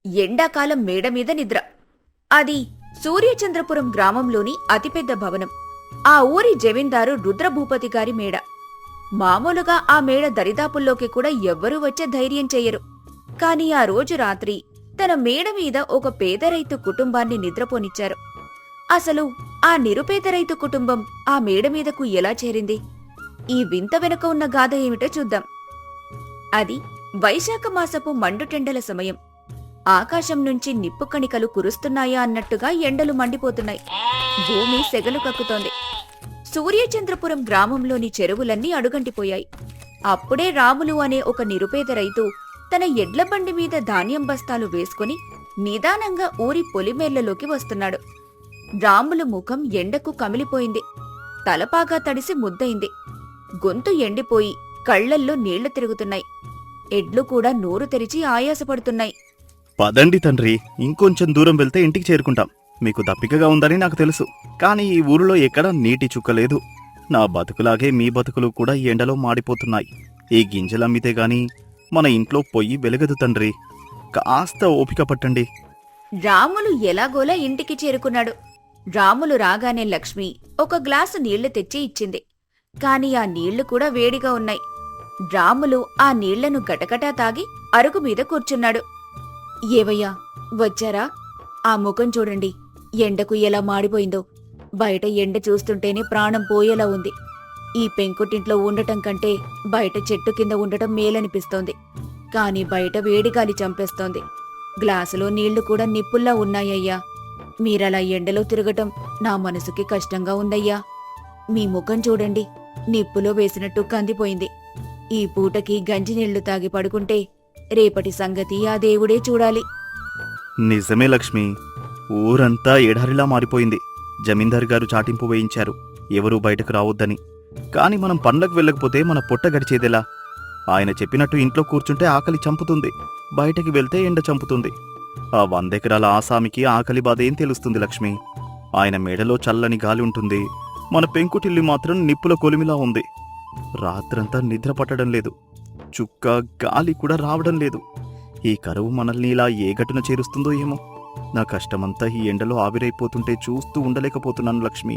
ఎండాకాలం మేడమీద నిద్ర. అది సూర్యచంద్రపురం గ్రామంలోని అతిపెద్ద భవనం. ఆ ఊరి జమీందారు రుద్రభూపతి గారి మేడ. మామూలుగా ఆ మేడ దరిదాపుల్లోకి కూడా ఎవ్వరూ వచ్చే ధైర్యం చెయ్యరు. కాని ఆ రోజు రాత్రి తన మేడ మీద ఒక పేద రైతు కుటుంబాన్ని నిద్రపోనిచ్చారు. అసలు ఆ నిరుపేద రైతు కుటుంబం ఆ మేడ మీదకు ఎలా చేరింది? ఈ వింత వెనుక ఉన్న గాథ ఏమిటో చూద్దాం. అది వైశాఖ మాసపు మండుటెండల సమయం. ఆకాశం నుంచి నిప్పు కణికలు కురుస్తున్నాయా అన్నట్టుగా ఎండలు మండిపోతున్నాయి. భూమి సెగలు కక్కుతోంది. సూర్యచంద్రపురం గ్రామంలోని చెరువులన్నీ అడుగంటిపోయాయి. అప్పుడే రాములు అనే ఒక నిరుపేద రైతు తన ఎడ్లబండి మీద ధాన్యం బస్తాలు వేసుకుని నిదానంగా ఊరి పొలిమేళ్లలోకి వస్తున్నాడు. రాములు ముఖం ఎండకు కమిలిపోయింది. తలపాగా తడిసి ముద్దయింది. గొంతు ఎండిపోయి కళ్లల్లో నీళ్లు తిరుగుతున్నాయి. ఎడ్లు కూడా నోరు తెరిచి ఆయాసపడుతున్నాయి. పదండి తండ్రి, ఇంకొంచెం దూరం వెళ్తే ఇంటికి చేరుకుంటాం. మీకు దప్పికగా ఉందని నాకు తెలుసు, కానీ ఈ ఊరిలో ఎక్కడా నీటి చుక్కలేదు. నా బతుకులాగే మీ బతుకులు కూడా ఈ ఎండలో మాడిపోతున్నాయి. ఈ గింజలమ్మితే గాని మన ఇంట్లో పొయ్యి వెలగదు తండ్రి. కాస్త ఓపిక పట్టండి. రాములు ఎలాగోలా ఇంటికి చేరుకున్నాడు. రాములు రాగానే లక్ష్మి ఒక గ్లాసు నీళ్లు తెచ్చి ఇచ్చింది. కాని ఆ నీళ్లు కూడా వేడిగా ఉన్నాయి. రాములు ఆ నీళ్లను గటగటా తాగి అరుగు మీద కూర్చున్నాడు. ఏవయ్యా, వచ్చారా? ఆ ముఖం చూడండి, ఎండకు ఎలా మాడిపోయిందో. బయట ఎండ చూస్తుంటేనే ప్రాణం పోయేలా ఉంది. ఈ పెంకుటింట్లో ఉండటం కంటే బయట చెట్టు కింద ఉండటం మేలనిపిస్తోంది. కాని బయట వేడిగాలి చంపేస్తోంది. గ్లాసులో నీళ్లు కూడా నిప్పుల్లా ఉన్నాయ్యా. మీరలా ఎండలో తిరగటం నా మనసుకి కష్టంగా ఉందయ్యా. మీ ముఖం చూడండి, నిప్పులో వేసినట్టు కందిపోయింది. ఈ పూటకి గంజి నీళ్లు తాగి పడుకుంటే రేపటి సంగతి ఆ దేవుడే చూడాలి. నిజమే లక్ష్మి, ఊరంతా ఎడారిలా మారిపోయింది. జమీందారు గారు చాటింపు వేయించారు, ఎవరూ బయటకు రావద్దని. కాని మనం పనులకు వెళ్ళకపోతే మన పొట్ట గడిచేదెలా? ఆయన చెప్పినట్టు ఇంట్లో కూర్చుంటే ఆకలి చంపుతుంది, బయటకి వెళ్తే ఎండ చంపుతుంది. ఆ 100 ఎకరాల ఆసామికి ఆకలి బాధ ఏం తెలుస్తుంది లక్ష్మి? ఆయన మెడలో చల్లని గాలి ఉంటుంది, మన పెంకుటిల్లు మాత్రం నిప్పుల కొలిమిలా ఉంది. రాత్రంతా నిద్ర పట్టడం లేదు, చుక్క గాలి కూడా రావడం లేదు. ఈ కరువు మనల్ని ఇలా ఏ గట్టున చేరుస్తుందో ఏమో. నా కష్టమంతా ఈ ఎండలో ఆవిరైపోతుంటే చూస్తూ ఉండలేకపోతున్నాను లక్ష్మి.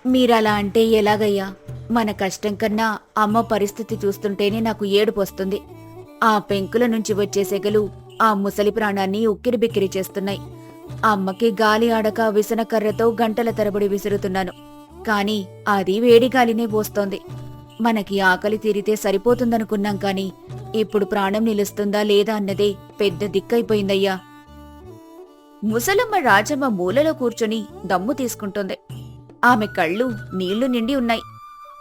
మీరలా అంటే ఎలాగయ్యా? మన కష్టం కన్నా అమ్మ పరిస్థితి చూస్తుంటేనే నాకు ఏడుపొస్తుంది. ఆ పెంకుల నుంచి వచ్చే సెగలు ఆ ముసలి ప్రాణాన్ని ఉక్కిరిబిక్కిరి చేస్తున్నాయి. అమ్మకి గాలి ఆడక విసనకర్రతో గంటల తరబడి విసురుతున్నాను, కాని అది వేడిగాలినే పోస్తోంది. మనకి ఆకలి తీరితే సరిపోతుందనుకున్నాం కాని ఇప్పుడు ప్రాణం నిలుస్తుందా లేదా అన్నదే పెద్ద దిక్కైపోయిందయ్యా. ముసలమ్మ రాజమ్మ మూలలో కూర్చొని దమ్ము తీసుకుంటోంది. ఆమె కళ్ళు నీళ్లు నిండి ఉన్నాయి.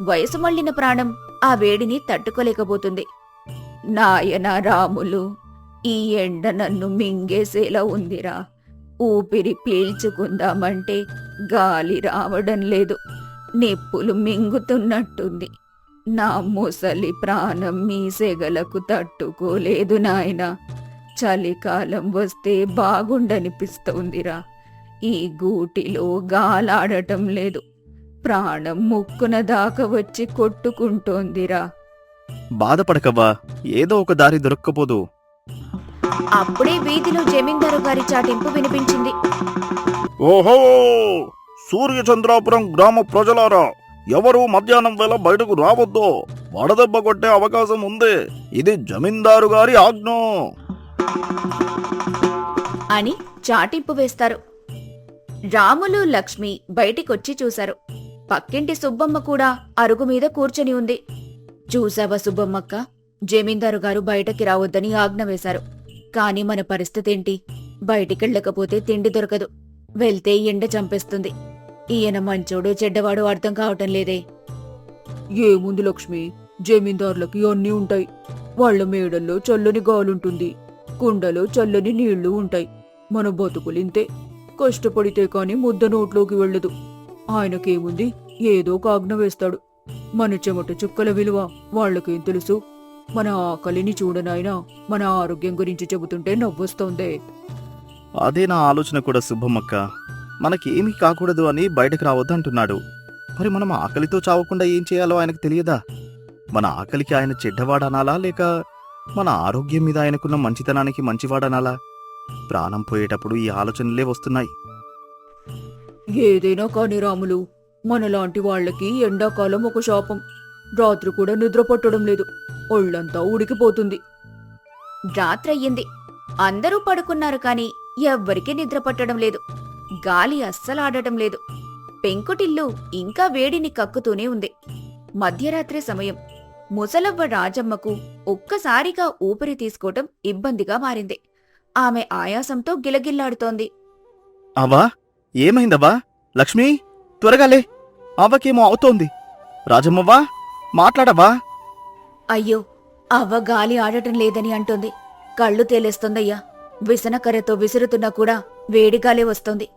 వయసు మళ్లిన ప్రాణం ఆ వేడిని తట్టుకోలేకపోతుంది. నాయనా రాములు, ఈ ఎండ నన్ను మింగేసేలా ఉందిరా. ఊపిరి పీల్చుకుందామంటే గాలి రావడం లేదు, నిప్పులు మింగుతున్నట్టుంది. నా ముసలి ప్రాణం మీ సెగలకు తట్టుకోలేదు నాయనా. చలికాలం వస్తే బాగుండనిపిస్తోందిరా. ఈ గూటిలో గాలాడటం లేదు, ప్రాణం ముక్కున దాకా వచ్చి కొట్టుకుంటోందిరా. బాధపడకవ్వా, ఏదో ఒక దారి దొరక్కపోదు. అప్పుడే వీధిలో జమీందారు గారి చాటింపు వినిపించింది. ఓహో, సూర్యచంద్రాపురం గ్రామ ప్రజలారా, ఎవరూ మధ్యాహ్నం వేళ బయటకు రావద్దు. వడదెబ్బ కొట్టే అవకాశం ఉంది. ఇది జమీందారు గారి ఆజ్ఞ అని చాటింపు వేస్తారు. రాములు, లక్ష్మి బయటికొచ్చి చూశారు. పక్కింటి సుబ్బమ్మ కూడా అరుగు మీద కూర్చొని ఉంది. చూసావా సుబ్బమ్మక్క, జమీందారు గారు బయటకి రావద్దని ఆజ్ఞ వేశారు. కాని మన పరిస్థితేంటి? బయటికెళ్ళకపోతే తిండి దొరకదు, వెళ్తే ఎండ చంపేస్తుంది. ఈయన మంచోడు చెడ్డవాడు అర్థం కావటం లేదే. ఏముంది లక్ష్మి, జమీందారులకి అన్నీ ఉంటాయి. వాళ్ల మేడల్లో చల్లని గాలుంటుంది, కుండలో చల్లని నీళ్లు ఉంటాయి. మన బతుకులింతే, కష్టపడితే కాని ముద్ద నోట్లోకి వెళ్ళదు. ఆయనకేముంది, ఏదో ఒక ఆజ్ఞ వేస్తాడు. మన చెమట చుక్కల విలువ వాళ్లకేం తెలుసు? మన ఆకలిని చూడనాయనా, మన ఆరోగ్యం గురించి చెబుతుంటే నవ్వొస్తోందే. అదే నా ఆలోచన కూడా సుబ్బమ్మక్క. మనకేమీ కాకూడదు అని బయటకు రావద్దంటున్నాడు. మరి మనం ఆకలితో చావకుండా ఏం చేయాలో ఆయనకు తెలియదా? మన ఆకలికి ఆయన చెడ్డవాడనాలా లేక మన ఆరోగ్యం మీద ఆయనకున్న మంచితనానికి మంచివాడనాలా? ప్రాణం పోయేటప్పుడు ఈ ఆలోచనలే వస్తున్నాయి. ఏదైనా కాని రాములు, మనలాంటి వాళ్ళకి ఎండాకాలం ఒక శాపం. రాత్రి కూడా నిద్ర పట్టడం లేదు, ఒళ్ళంతా ఉడికిపోతుంది. రాత్రయ్యింది. అందరూ పడుకున్నారు కాని ఎవ్వరికీ నిద్ర పట్టడం లేదు. గాలి అస్సలాడటం లేదు. పెంకుటిల్లు ఇంకా వేడిని కక్కుతూనే ఉంది. మధ్యరాత్రి సమయం. ముసలవ్వ రాజమ్మకు ఒక్కసారిగా ఊపిరి తీసుకోవటం ఇబ్బందిగా మారింది. ఆమె ఆయాసంతో గిలగిల్లాడుతోంది. అవ్వా, ఏమైందవ్వా? లక్ష్మి, త్వరగాలే, అవ్వకేమో అవుతోంది. రాజమ్మవ్వా, మాట్లాడవా? అయ్యో, అవ్వ గాలి ఆడటం లేదని అంటోంది. కళ్ళు తేలేస్తోందయ్యా. విసనకర్రతో విసురుతున్నా కూడా వేడిగాలే వస్తోంది.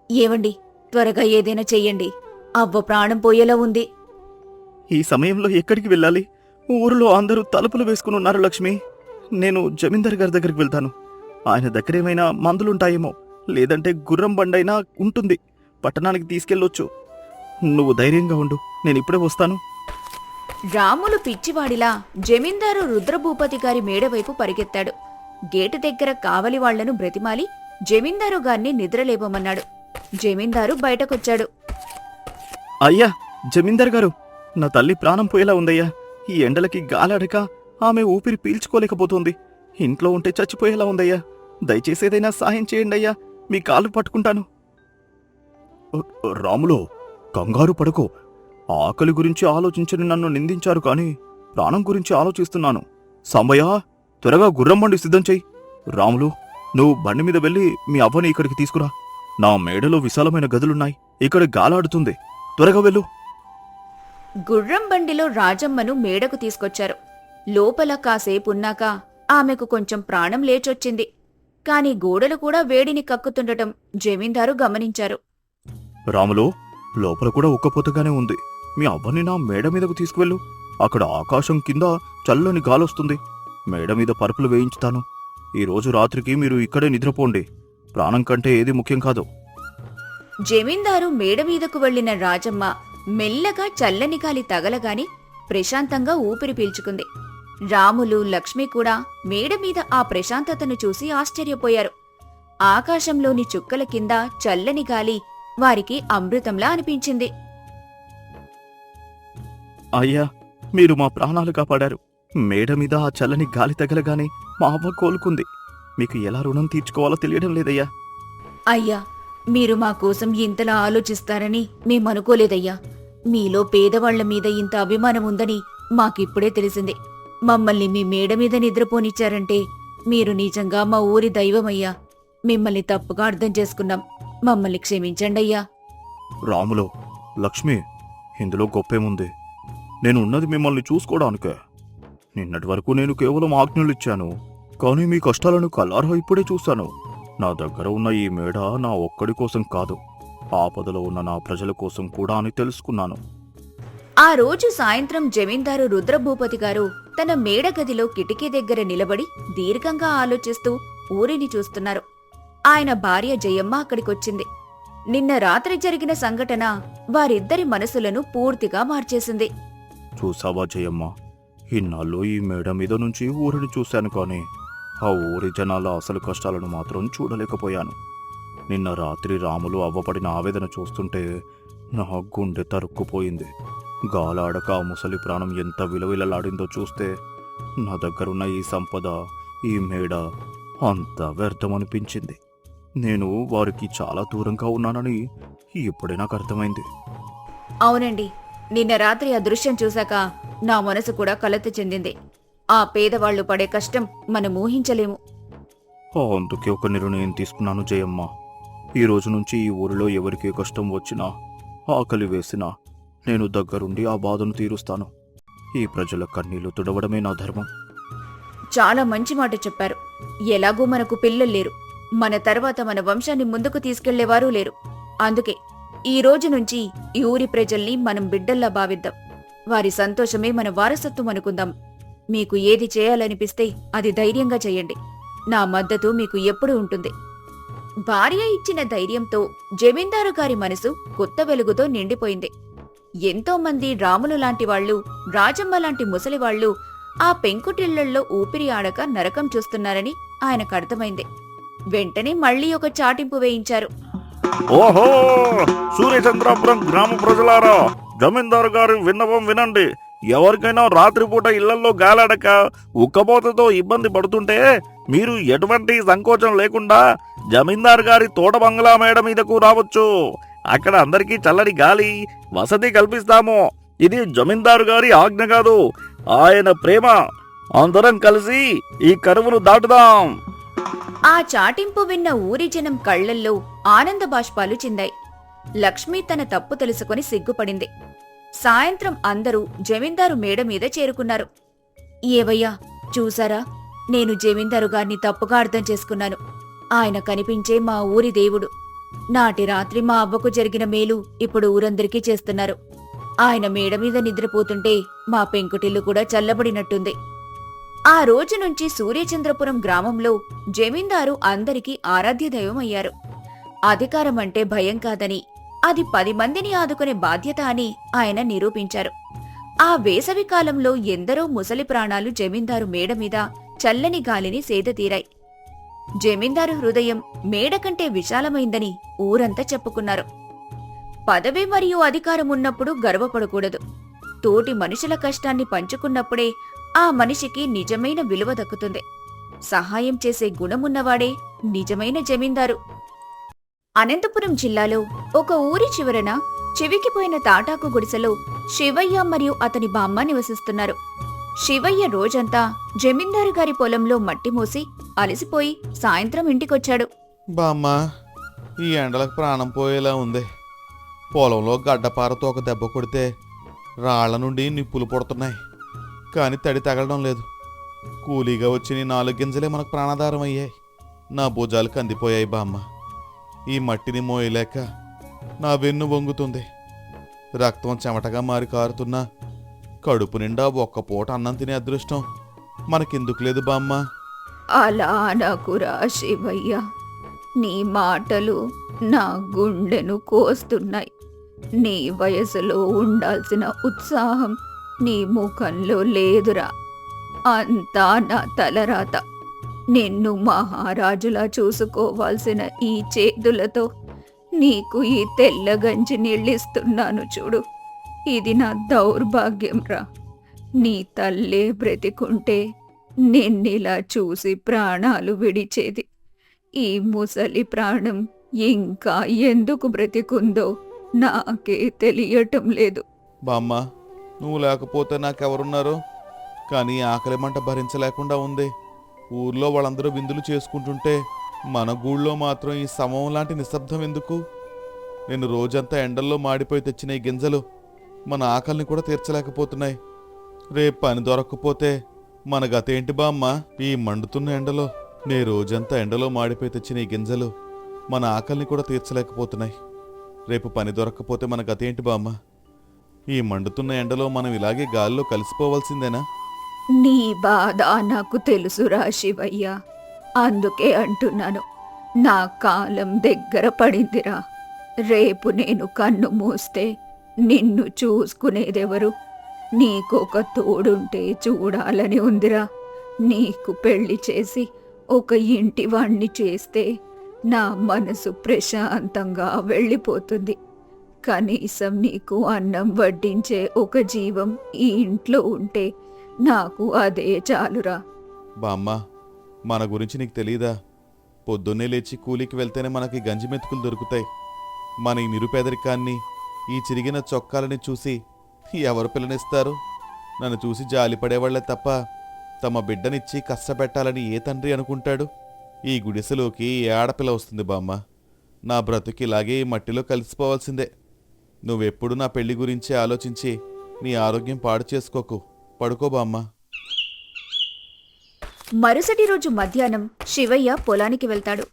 ఏవండి, త్వరగా ఏదైనా చెయ్యండి. అవ్వ ప్రాణం పోయేలా ఉంది. ఈ సమయంలో ఎక్కడికి వెళ్ళాలి? ఊరిలో అందరూ తలుపులు వేసుకునున్నారు లక్ష్మి. నేను జమీందార్ గారి దగ్గరికి వెళ్తాను. ఆయన దగ్గరేమైనా మందులుంటాయేమో, లేదంటే గుర్రం బండైనా ఉంటుంది. పట్టణానికి తీసుకెళ్ళొచ్చు. నువ్వు ధైర్యంగా ఉండు, నేనిప్పుడే వస్తాను. రాములు పిచ్చివాడిలా జమీందారు రుద్రభూపతి గారి మేడవైపు పరిగెత్తాడు. గేటు దగ్గర కావలి వాళ్లను బ్రతిమాలి జమీందారు గారిని నిద్రలేపమన్నాడు. జమీందారు బయటకొచ్చాడు. అయ్యా, జమీందార్ గారు, నా తల్లి ప్రాణం పోయేలా ఉందయ్యా. ఈ ఎండలకి గాలాడక ఆమె ఊపిరి పీల్చుకోలేకపోతుంది. ఇంట్లో ఉంటే చచ్చిపోయేలా ఉందయ్యా. దయచేసి ఏదైనా సాయం చేయండి అయ్యా, మీ కాళ్ళు పట్టుకుంటాను. రాములో, కంగారు పడుకో. ఆకలి గురించి ఆలోచించని నన్ను నిందించారు కాని ప్రాణం గురించి ఆలోచిస్తున్నాను. సాంబయ్య, త్వరగా గుర్రం బండి సిద్ధం చెయ్యి. రాములు, నువ్వు బండి మీద వెళ్ళి మీ అవ్వని ఇక్కడికి తీసుకురా. నా మేడలో విశాలమైన గదులున్నాయి, ఇక్కడ గాలాడుతుంది. త్వరగా వెళ్ళు. గుర్రం బండిలో రాజమ్మను మేడకు తీసుకొచ్చారు. లోపల కాసేపున్నాక ఆమెకు కొంచెం ప్రాణం లేచొచ్చింది. కాని గోడలు కూడా వేడిని కక్కుతుండటం జమీందారు గమనించారు. రాములు, లోపల కూడా ఉక్కపోతగానే ఉంది. మీ అవ్వని నా మేడ మీదకు తీసుకువెళ్ళు. అక్కడ ఆకాశం కింద చల్లని గాలొస్తుంది. మేడ మీద పరుపులు వేయించుతాను. ఈరోజు రాత్రికి మీరు ఇక్కడే నిద్రపోండి. ప్రాణం కంటే ఏది ముఖ్యం కాదు. జమీందారు మేడ మీదకు వెళ్లిన రాజమ్మ మెల్లగా చల్లని గాలి తగలగాని ప్రశాంతంగా ఊపిరి పీల్చుకుంది. రాములు, లక్ష్మి కూడా మేడ మీద ఆ ప్రశాంతతను చూసి ఆశ్చర్యపోయారు. ఆకాశంలోని చుక్కల కింద చల్లని గాలి వారికి అమృతంలా అనిపించింది. అయ్యా, మీరు మా ప్రాణాలు కాపాడారు. మేడ మీద ఆ చల్లని గాలి తగలగానే మా అవ్వ కోలుకుంది. మీకు ఎలా రుణం తీర్చుకోవాలో తెలియడం లేదయ్యా. అయ్యా, మీరు మా కోసం ఇంతలా ఆలోచిస్తారని మేమనుకోలేదయ్యా. మీలో పేదవాళ్ల మీద ఇంత అభిమానం ఉందని మాకిప్పుడే తెలిసింది. మమ్మల్ని మీ మేడ మీద నిద్రపోనిచ్చారంటే మీరు నిజంగా మా ఊరి దైవమయ్యా. మిమ్మల్ని తప్పుగా అర్థం చేసుకున్నాం. మమ్మల్ని క్షమించండయ్యా. రాములో, లక్ష్మి, ఇందులో గొప్పేముంది? నేను ఉన్నది మిమ్మల్ని చూసుకోవడానికే. నిన్నటి వరకు నేను కేవలం ఆజ్ఞలిచ్చాను, కానీ మీ కష్టాలను కల్లారా ఇప్పుడే చూశాను. నా దగ్గర ఉన్న ఈ మేడ నా ఒక్కడి కోసం కాదు, ఆపదలో ఉన్న నా ప్రజల కోసం కూడా అని తెలుసుకున్నాను. ఆ రోజు సాయంత్రం జమీందారు రుద్రభూపతి గారు తన మేడగదిలో కిటికీ దగ్గర నిలబడి దీర్ఘంగా ఆలోచిస్తూ ఊరిని చూస్తున్నారు. ఆయన భార్య జయమ్మ అక్కడికొచ్చింది. నిన్న రాత్రి జరిగిన సంఘటన వారిద్దరి మనసులను పూర్తిగా మార్చేసింది. చూసావా జయమ్మ, ఇన్నాళ్ళు ఈ మేడ మీద నుంచి ఊరిని చూశాను, కానీ ఆ ఊరి జనాల అసలు కష్టాలను మాత్రం చూడలేకపోయాను. నిన్న రాత్రి రాములు అవ్వపడిన ఆవేదన చూస్తుంటే నా గుండె తరుక్కుపోయింది. గాలాడక ఆ ముసలి ప్రాణం ఎంత విలువిలలాడిందో చూస్తే నా దగ్గరున్న ఈ సంపద, ఈ మేడ అంత వ్యర్థమనిపించింది. నేను వారికి చాలా దూరంగా ఉన్నానని ఇప్పుడే నాకు అర్థమైంది. అవునండి, నిన్న రాత్రి ఆ దృశ్యం చూశాక నా మనసు కూడా కలత చెందింది. ఆ పేదవాళ్లు పడే కష్టం మనం ఊహించలేము. అందుకే ఒక నిర్ణయం తీసుకున్నాను జయమ్మ. ఈ రోజు నుంచి ఈ ఊరిలో ఎవరికి కష్టం వచ్చినా, ఆకలి వేసినా నేను దగ్గరుండి ఆ బాధను తీరుస్తాను. ఈ ప్రజల కన్నీళ్లు తుడవడమే నా ధర్మం. చాలా మంచి మాట చెప్పారు. ఎలాగూ మనకు పిల్లలు లేరు. మన తర్వాత మన వంశాన్ని ముందుకు తీసుకెళ్లేవారూ లేరు. అందుకే ఈ రోజు నుంచి ఈ ఊరి ప్రజల్ని మనం బిడ్డల్లా భావిద్దాం. వారి సంతోషమే మన వారసత్వం అనుకుందాం. మీకు ఏది చేయాలనిపిస్తే అది ధైర్యంగా చెయ్యండి. నా మద్దతు మీకు ఎప్పుడూ ఉంటుంది. భార్య ఇచ్చిన ధైర్యంతో జమీందారు గారి మనసు కొత్త వెలుగుతో నిండిపోయింది. ఎంతో మంది రాములు లాంటి వాళ్ళు, రాజమ్మ లాంటి ముసలివాళ్లు ఆ పెంకుటిళ్లల్లో ఊపిరి ఆడక నరకం చూస్తున్నారని ఆయనకు అర్థమైంది. వెంటనే మళ్లీ ఒక చాటింపు వేయించారు. ఓహో, సూర్యచంద్రాపురం గ్రామ ప్రజలారా, జమీందారు గారి విన్నపం వినండి. ఎవరికైనా రాత్రిపూట ఇళ్లలో గాలాడక ఉక్కపోతతో ఇబ్బంది పడుతుంటే మీరు ఎటువంటి సంకోచం లేకుండా జమీందారు గారి తోట బంగ్లా మేడ మీదకు రావచ్చు. అక్కడ అందరికీ చల్లని గాలి, వసతి కల్పిస్తాము. ఇది జమీందారు గారి ఆజ్ఞ కాదు, ఆయన ప్రేమ. అందరం కలిసి ఈ కరువును దాటుదాం. ఆ చాటింపు విన్న ఊరి జనం కళ్లల్లో ఆనంద బాష్పాలు చిందాయి. లక్ష్మి తన తప్పు తెలుసుకొని సిగ్గుపడింది. సాయంత్రం అందరూ జమీందారు మేడ మీద చేరుకున్నారు. ఏవయ్యా, చూసారా, నేను జమీందారు గారిని తప్పుగా అర్థం చేసుకున్నాను. ఆయన కనిపించే మా ఊరి దేవుడు. నాటి రాత్రి మా అవ్వకు జరిగిన మేలు ఇప్పుడు ఊరందరికీ చేస్తున్నారు. ఆయన మేడ మీద నిద్రపోతుంటే మా పెంకుటిల్లు కూడా చల్లబడినట్టుంది. ఆ రోజు నుంచి సూర్యచంద్రపురం గ్రామంలో జమీందారు అందరికీ ఆరాధ్య దైవం అయ్యారు. అధికారం అంటే భయం కాదని, అది 10 మందిని ఆదుకునే బాధ్యత అని ఆయన నిరూపించారు. ఆ వేసవి కాలంలో ఎందరో ముసలి ప్రాణాలు జమీందారు మేడ మీద చల్లని గాలిని సేదతీరాయి. జమీందారు హృదయం మేడ కంటే విశాలమైందని ఊరంతా చెప్పుకున్నారు. పదవి మరియు అధికారం ఉన్నప్పుడు గర్వపడకూడదు. తోటి మనుషుల కష్టాన్ని పంచుకున్నప్పుడే ఆ మనిషికి నిజమైన విలువ దక్కుతుంది. సహాయం చేసే గుణమున్నవాడే నిజమైన జమీందారు. అనంతపురం జిల్లాలో ఒక ఊరి చివరన చెవికిపోయిన తాటాకు గుడిసెలో శివయ్య మరియు అతని బామ్మ నివసిస్తున్నారు. శివయ్య రోజంతా జమీందారు గారి పొలంలో మట్టి మోసి అలసిపోయి సాయంత్రం ఇంటికొచ్చాడు. బామ్మ, ఈ ఎండలకు ప్రాణం పోయేలా ఉంది. పొలంలో గడ్డపారతో ఒక దెబ్బ కొడితే రాళ్ల నుండి నిప్పులు పుడుతున్నాయి, కానీ తడి తగలడం లేదు. కూలీగా వచ్చిన 4 గింజలే మనకు ప్రాణాధారం అయ్యాయి. నా భుజాలు కందిపోయాయి బామ్మ. ఈ మట్టిని మోయలేక నా వెన్ను వంగుతుంది. రక్తం చెమటగా మారి కారుతున్నా కడుపు నిండా ఒక్క పూట అన్నం తినే అదృష్టం మనకెందుకు లేదు బామ్మ? అలా అనకురా శివయ్య, నీ మాటలు నా గుండెను కోస్తున్నాయి. నీ వయసులో ఉండాల్సిన ఉత్సాహం నీ ముఖంలో లేదురా. అంతా నా తలరాత. నిన్ను మహారాజులా చూసుకోవాల్సిన ఈ చేతులతో నీకు ఈ తెల్లగంజి నీళ్ళిస్తున్నాను చూడు. ఇది నా దౌర్భాగ్యం రా. నీ తల్లే బ్రతికుంటే నిన్నిలా చూసి ప్రాణాలు విడిచేది. ఈ ముసలి ప్రాణం ఇంకా ఎందుకు బ్రతికుందో నాకే తెలియటం లేదు. బామ్మ, నువ్వు లేకపోతే నాకెవరున్నారు? కానీ ఆకలి మంట భరించలేకుండా ఉంది. ఊర్లో వాళ్ళందరూ విందులు చేసుకుంటుంటే మన గూళ్ళో మాత్రం ఈ సమం లాంటి నిశ్శబ్దం ఎందుకు? నేను రోజంతా ఎండల్లో మాడిపోయి తెచ్చిన ఈ గింజలు మన ఆకలిని కూడా తీర్చలేకపోతున్నాయి. రేపు పని దొరక్కపోతే మన గతేంటి బామ్మ? ఈ మండుతున్న ఎండలో రోజంతా ఎండలో మాడిపోయి తెచ్చిన ఈ గింజలు మన ఆకలిని కూడా తీర్చలేకపోతున్నాయి. రేపు పని దొరక్కపోతే మన గతేంటి బామ్మ? ఈ మండుతున్న ఎండలో మనం ఇలాగే గాల్లో కలిసిపోవాల్సిందేనా? నీ బాధ నాకు తెలుసురా శివయ్య. అందుకే అంటున్నాను, నా కాలం దగ్గర పడిందిరా. రేపు నేను కన్ను మూస్తే నిన్ను చూసుకునేదెవరు? నీకొక తోడుంటే చూడాలని ఉందిరా. నీకు పెళ్లి చేసి ఒక ఇంటి వాణ్ణి చేస్తే నా మనసు ప్రశాంతంగా వెళ్ళిపోతుంది. కనీసం నీకు అన్నం వడ్డించే ఒక జీవం ఈ ఇంట్లో ఉంటే నాకు అదే చాలురా. బామ్మ, మన గురించి నీకు తెలీదా? పొద్దున్నే లేచి కూలికి వెళ్తేనే మనకి గంజి మెతుకులు దొరుకుతాయి. మన ఈ నిరుపేదరికాన్ని, ఈ చిరిగిన చొక్కాలని చూసి ఎవరు పిల్లనిస్తారు? నన్ను చూసి జాలిపడేవాళ్లే తప్ప తమ బిడ్డనిచ్చి కష్టపెట్టాలని ఏ తండ్రి అనుకుంటాడు? ఈ గుడిసెలోకి ఏ ఆడపిల్ల వస్తుంది బామ్మ? నా బ్రతుకి ఇలాగే ఈ మట్టిలో కలిసిపోవాల్సిందే. నువ్వెప్పుడు నా పెళ్లి గురించి ఆలోచించి నీ ఆరోగ్యం పాడు చేసుకోకు. పడుకో బామ్మ. మరుసటి రోజు మధ్యాహ్నం శివయ్య పొలానికి వెళ్తాడు.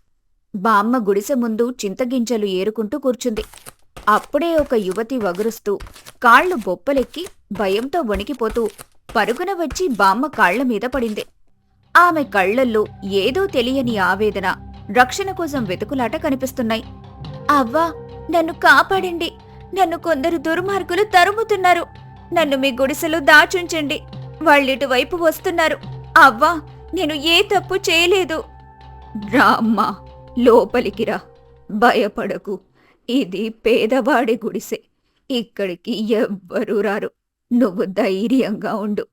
బామ్మ గుడిసె ముందు చింతగింజలు ఏరుకుంటూ కూర్చుంది. అప్పుడే ఒక యువతి వగురుస్తూ కాళ్లు బొప్పలెక్కి భయంతో వణికిపోతూ పరుగున వచ్చి బామ్మ కాళ్ల మీద పడింది. ఆమె కళ్లల్లో ఏదో తెలియని ఆవేదన, రక్షణ కోసం వెతుకులాట కనిపిస్తున్నాయి. అవ్వా, నన్ను కాపాడండి, నన్ను కొందరు దుర్మార్గులు తరుముతున్నారు. నన్ను మీ గుడిసెలో దాచుంచండి. వాళ్ళిటు వైపు వస్తున్నారు. అవ్వా, నేను ఏ తప్పు చేయలేదు. రా అమ్మా, లోపలికి రా. భయపడకు. ఇది పేదవాడి గుడిసె. ఇక్కడికి ఎవ్వరూ రారు. నువ్వు ధైర్యంగా ఉండు.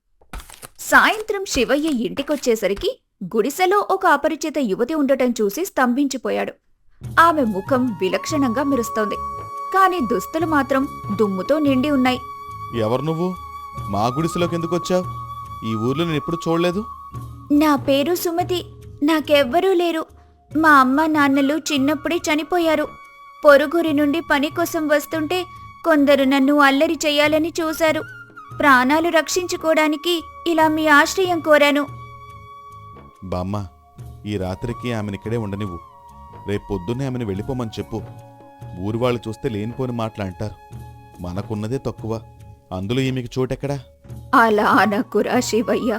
సాయంత్రం శివయ్య ఇంటికొచ్చేసరికి గుడిసెలో ఒక అపరిచిత యువతి ఉండటం చూసి స్తంభించిపోయాడు. ఆమె ముఖం విలక్షణంగా మెరుస్తోంది. కాని దుస్తులు మాత్రం దుమ్ముతో నిండి ఉన్నాయి. ఎవరు నువ్వు? మా గుడిసెలోకి ఎందుకు వచ్చావు? ఈ ఊర్లో నేను ఎప్పుడు చూడలేదు. నా పేరు సుమతి. నాకెవ్వరూ లేరు. మా అమ్మ నాన్నలు చిన్నప్పుడే చనిపోయారు. పొరుగురి నుండి పని కోసం వస్తుంటే కొందరు నన్ను అల్లరి చెయ్యాలని చూశారు. ప్రాణాలు రక్షించుకోవడానికి ఇలా మీ ఆశ్రయం కోరాను. బామ్మ, ఈ రాత్రికి ఆమెనిక్కడే ఉండనివ్వు. రేపు పొద్దున్నే ఆమెను వెళ్ళిపోమని చెప్పు. ఊరి వాళ్ళు చూస్తే లేనిపోని మాటలు అంటారు. మనకున్నదే తక్కువ, అందులో ఈమెకి చోటెక్కడా? అలా అనకురా శివయ్య.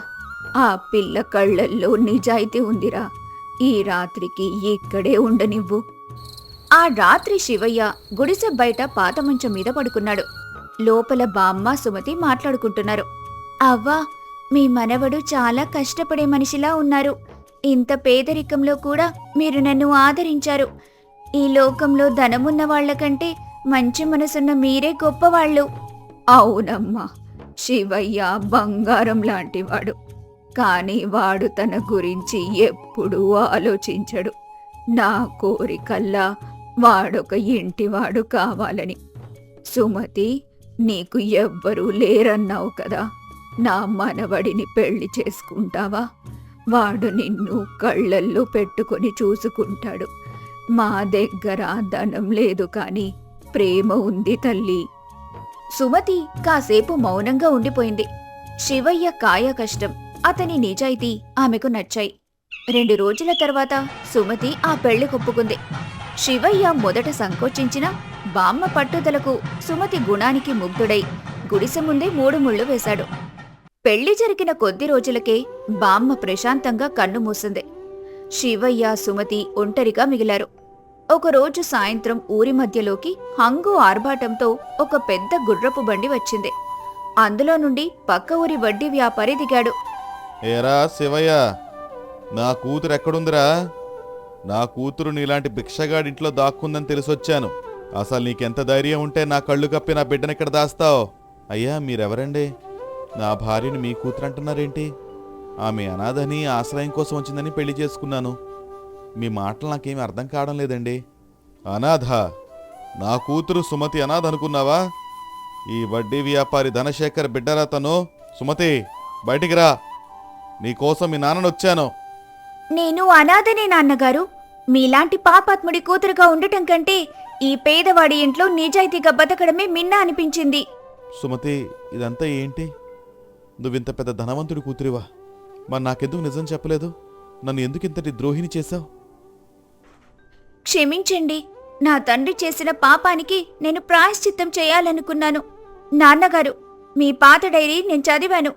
ఆ పిల్ల కళ్ళల్లో నిజాయితీ ఉందిరా. ఈ రాత్రికి ఇక్కడే ఉండనివ్వు. ఆ రాత్రి శివయ్య గుడిసె బయట పాత మంచం మీద పడుకున్నాడు. లోపల బామ్మ సుమతి మాట్లాడుకుంటున్నారు. అవ్వా, మీ మనవడు చాలా కష్టపడే మనిషిలా ఉన్నారు. ఇంత పేదరికంలో కూడా మీరు నన్ను ఆదరించారు. ఈ లోకంలో ధనమున్న వాళ్లకంటే మంచి మనసున్న మీరే గొప్పవాళ్ళు. అవునమ్మా, శివయ్య బంగారం లాంటివాడు. కాని వాడు తన గురించి ఎప్పుడూ ఆలోచించడు. నా కోరికల్లా వాడొక ఇంటివాడు కావాలని. సుమతి, నీకు ఎవ్వరూ లేరన్నావు కదా. నా మనవడిని పెళ్లి చేసుకుంటావా? వాడు నిన్ను కళ్ళల్లో పెట్టుకొని చూసుకుంటాడు. మా దగ్గర ధనం లేదు కాని ప్రేమ ఉంది తల్లి. సుమతి కాసేపు మౌనంగా ఉండిపోయింది. శివయ్య కాయ కష్టం, అతని నిజాయితీ ఆమెకు నచ్చాయి. 2 రోజుల తర్వాత సుమతి ఆ పెళ్లి కొప్పుకుంది. శివయ్య మొదట సంకోచించిన బామ్మ పట్టుదలకు సుమతి గుణానికి ముగ్ధుడై గుడిసె ముందే 3 ముళ్ళు వేశాడు. పెళ్లి జరిగిన కొద్ది రోజులకే బామ్మ ప్రశాంతంగా కన్ను మూసింది. శివయ్య సుమతి ఒంటరిగా మిగిలారు. ఒకరోజు సాయంత్రం ఊరి మధ్యలోకి హంగు ఆర్భాటంతో ఒక పెద్ద గుర్రపు బండి వచ్చింది. అందులో నుండి పక్క ఊరి వడ్డీ వ్యాపారి దిగాడు. ఏరా శివయ్య, నా కూతురు ఎక్కడుందిరా? నా కూతురు నీలాంటి భిక్షగాడింట్లో దాక్కుందని తెలిసొచ్చాను. అసలు నీకెంత ధైర్యం ఉంటే నా కళ్ళు కప్పి నా బిడ్డనెక్కడ దాస్తావు? అయ్యా, మీరెవరండి? నా భార్యని మీ కూతురు అంటున్నారేంటి? ఆమె అనాథని ఆశ్రయం కోసం వచ్చిందని పెళ్లి చేసుకున్నాను. మీ మాటలు నాకేమీ అర్థం కావడం లేదండి. అనాథ? నా కూతురు సుమతి అనాథ అనుకున్నావా? ఈ వడ్డీ వ్యాపారి ధనశేఖర్ బిడ్డరా తను. సుమతి, బయటికి రా. నీకోసం మీ నాన్ననొచ్చాను. నేను అనాథనే నాన్నగారు. మీలాంటి పాపాత్ముడి కూతురుగా ఉండటం కంటే ఈ పేదవాడి ఇంట్లో నిజాయితీగా బతకడమే మిన్నా అనిపించింది. సుమతి, ఇదంతా ఏంటి? నువ్వింత పెద్ద ధనవంతుడి కూతురివా? మరి నాకెందుకు నిజం చెప్పలేదు? నన్ను ఎందుకు ఇంతటి ద్రోహిని చేశావు? క్షమించండి. నా తండ్రి చేసిన పాపానికి నేను ప్రాయశ్చిత్తం చేయాలనుకున్నాను. నాన్నగారు, మీ పాత డైరీ నేను చదివాను.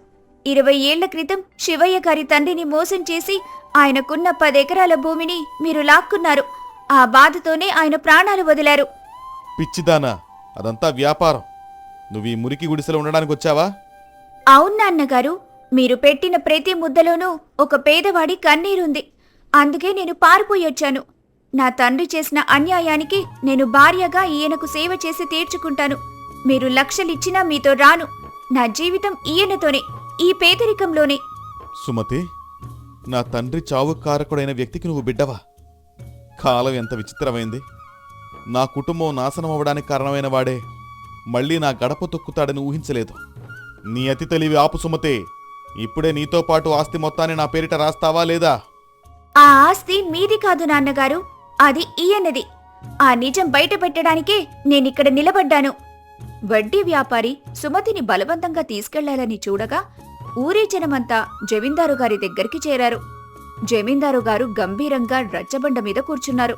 20 ఏళ్ల క్రితం శివయ్య గారి తండ్రిని మోసం చేసి ఆయనకున్న 10 ఎకరాల భూమిని మీరు లాక్కున్నారు. ఆ బాధతోనే ఆయన ప్రాణాలు వదిలారు. పిచ్చిదానా, అదంతా వ్యాపారం. నువ్వు ఈ మురికి గుడిసెలో ఉండడానికి వచ్చావా? అవును నాన్నగారు, మీరు పెట్టిన ప్రతి ముద్దలోనూ ఒక పేదవాడి కన్నీరుంది. అందుకే నేను పారిపోయొచ్చాను. నా తండ్రి చేసిన అన్యాయానికి నేను భార్యగా ఈయనకు సేవ చేసి తీర్చుకుంటాను. మీరు లక్షలిచ్చినా మీతో రాను. నా జీవితం ఈయనతోనే, ఈ పేదరికంలోనే. సుమతి, నా తండ్రి చావు కారకుడైన వ్యక్తికి నువ్వు బిడ్డవా? కాలం ఎంత విచిత్రమైంది. నా కుటుంబం నాశనం అవ్వడానికి కారణమైన వాడే మళ్ళీ నా గడప తొక్కుతాడని ఊహించలేదు. నీ అతి తెలివి ఆపు సుమతి. ఇప్పుడే నీతో పాటు ఆస్తి మొత్తాన్ని నా పేరిట రాస్తావా లేదా? ఆ ఆస్తి మీది కాదు నాన్నగారు, అది ఈయనది. ఆ నిజం బయట పెట్టడానికే నేనిక్కడ నిలబడ్డాను. వడ్డీ వ్యాపారి సుమతిని బలవంతంగా తీసుకెళ్లాలని చూడగా ఊరి జనమంతా జమీందారు గారి దగ్గరికి చేరారు. జమీందారు గారు గంభీరంగా రచ్చబండ మీద కూర్చున్నారు.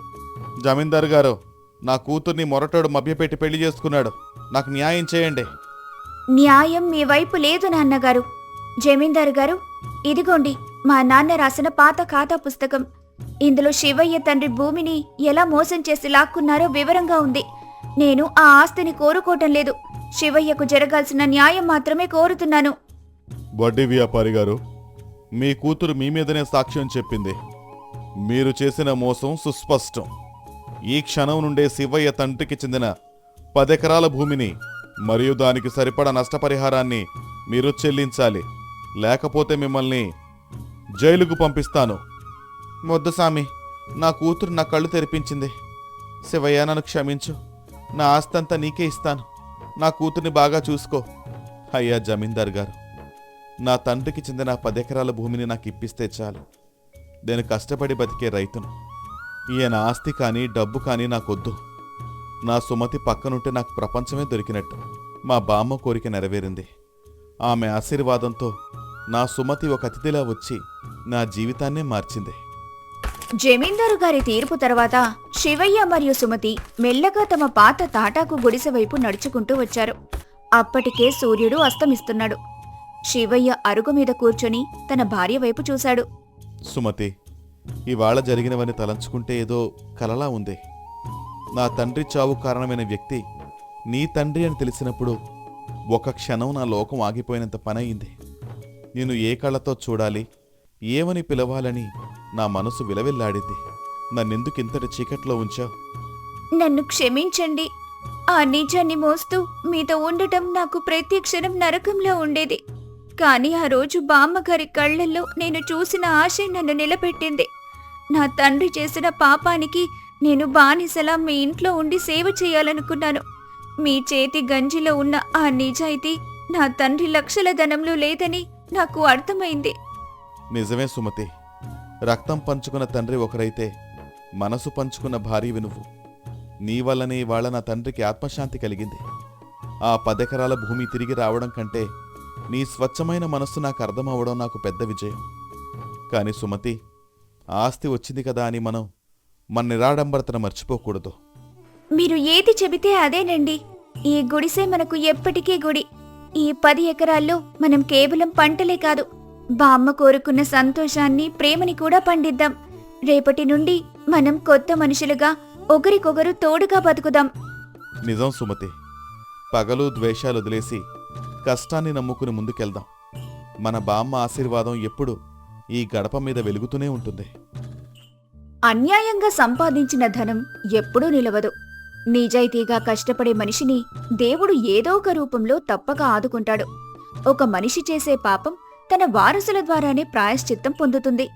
జమీందారు గారు, నా కూతుర్ని మొరటోడు మభ్యపెట్టి పెళ్లి చేసుకున్నాడు. నాకు న్యాయం చేయండి. న్యాయం మీ వైపు లేదు నాన్నగారు. జమీందారు గారు, ఇదిగోండి మా నాన్న రాసిన పాత ఖాతా పుస్తకం. ఇందులో శివయ్య తండ్రి భూమిని ఎలా మోసం చేసి లాక్కున్నారో వివరంగా ఉంది. నేను ఆ ఆస్తిని కోరుకోవటం లేదు. శివయ్యకు జరగాల్సిన న్యాయం మాత్రమే కోరుతున్నాను. వడ్డీ వ్యాపారి గారు, మీ కూతురు మీ మీదనే సాక్ష్యం చెప్పింది. మీరు చేసిన మోసం సుస్పష్టం. ఈ క్షణం నుండే శివయ్య తండ్రికి చెందిన 10 ఎకరాల భూమిని మరియు దానికి సరిపడా నష్టపరిహారాన్ని మీరు చెల్లించాలి. లేకపోతే మిమ్మల్ని జైలుకు పంపిస్తాను. మొద్దు స్వామి, నా కూతురు నా కళ్ళు తెరిపించింది. శివయ్య, నన్ను క్షమించు. నా ఆస్తంతా నీకే ఇస్తాను. నా కూతుర్ని బాగా చూసుకో. అయ్యా జమీందార్ గారు, నా తండ్రికి చెందిన 10 ఎకరాల భూమిని నాకు ఇప్పిస్తే చాలు. నేను కష్టపడి బతికే రైతును. ఈయన ఆస్తి కానీ డబ్బు కానీ నాకొద్దు. నా సుమతి పక్కనుంటే నాకు ప్రపంచమే దొరికినట్టు. మా బామ్మ కోరిక నెరవేరింది. ఆమె ఆశీర్వాదంతో నా సుమతి ఒక అతిథిలా వచ్చి నా జీవితాన్నే మార్చింది. జమీందారు గారి తీర్పు తర్వాత శివయ్య మరియు సుమతి మెల్లగా తమ పాత తాటాకు గుడిసె వైపు నడుచుకుంటూ వచ్చారు. అప్పటికే సూర్యుడు అస్తమిస్తున్నాడు. శివయ్య అరుగు మీద కూర్చొని తన భార్య వైపు చూశాడు. సుమతి, ఇవాళ జరిగినవని తలంచుకుంటే ఏదో కలలా ఉంది. నా తండ్రి చావు కారణమైన వ్యక్తి నీ తండ్రి అని తెలిసినప్పుడు ఒక క్షణం నా లోకం ఆగిపోయినంత పనయింది. నేను ఏ కళ్ళతో చూడాలి, ఏమని పిలవాలని నా మనసు విలవిల్లాడింది. నన్నెందుకింతటి చీకట్లో ఉంచావు? నన్ను క్షమించండి. ఆ నిజాన్ని మోస్తూ మీతో ఉండటం నాకు ప్రతి క్షణం నరకంలో ఉండేది. కానీ ఆ రోజు బామ్మగారి కళ్ళల్లో నేను చూసిన ఆశ నన్ను నిలబెట్టింది. నా తండ్రి చేసిన పాపానికి నేను బానిసలా మీ ఇంట్లో ఉండి సేవ చేయాలనుకున్నాను. మీ చేతి గంజిలో ఉన్న ఆ నిజాయితీ నా తండ్రి లక్షల ధనంలో లేదని నాకు అర్థమైంది. నిజమే సుమతి, రక్తం పంచుకున్న తండ్రి ఒకరైతే మనసు పంచుకున్న భార్యవి నువ్వు. నీ వల్లనే ఇవాళ నా తండ్రికి ఆత్మశాంతి కలిగింది. ఆ 10 ఎకరాల భూమి తిరిగి రావడం కంటే నీ స్వచ్ఛమైన మనస్సు నాకు అర్థమవడం నాకు పెద్ద విజయం. కానీ సుమతి, ఆస్తి వచ్చింది కదా అని మన నిరాడంబరతను మర్చిపోకూడదు. మీరు ఏది చెబితే అదేనండి. ఈ గుడిసే మనకు ఎప్పటికీ గుడి. ఈ 10 ఎకరాల్లో మనం కేవలం పంటలే కాదు, బామ్మ కోరుకున్న సంతోషాన్ని, ప్రేమని కూడా పండిద్దాం. రేపటి నుండి మనం కొత్త మనుషులుగా ఒకరికొకరు తోడుగా బతుకుదాం. నిజం సుమతి, పగలు ద్వేషాలు వదిలేసి కష్టాన్ని నమ్ముకుని ముందుకెళ్దాం. మన బామ్మ ఆశీర్వాదం ఎప్పుడు ఈ గడప మీద వెలుగుతూనే ఉంటుంది. అన్యాయంగా సంపాదించిన ధనం ఎప్పుడూ నిలవదు. నిజాయితీగా కష్టపడే మనిషిని దేవుడు ఏదో ఒక రూపంలో తప్పక ఆదుకుంటాడు. ఒక మనిషి చేసే పాపం తన వారసుల ద్వారానే ప్రాయశ్చిత్తం పొందుతుంది.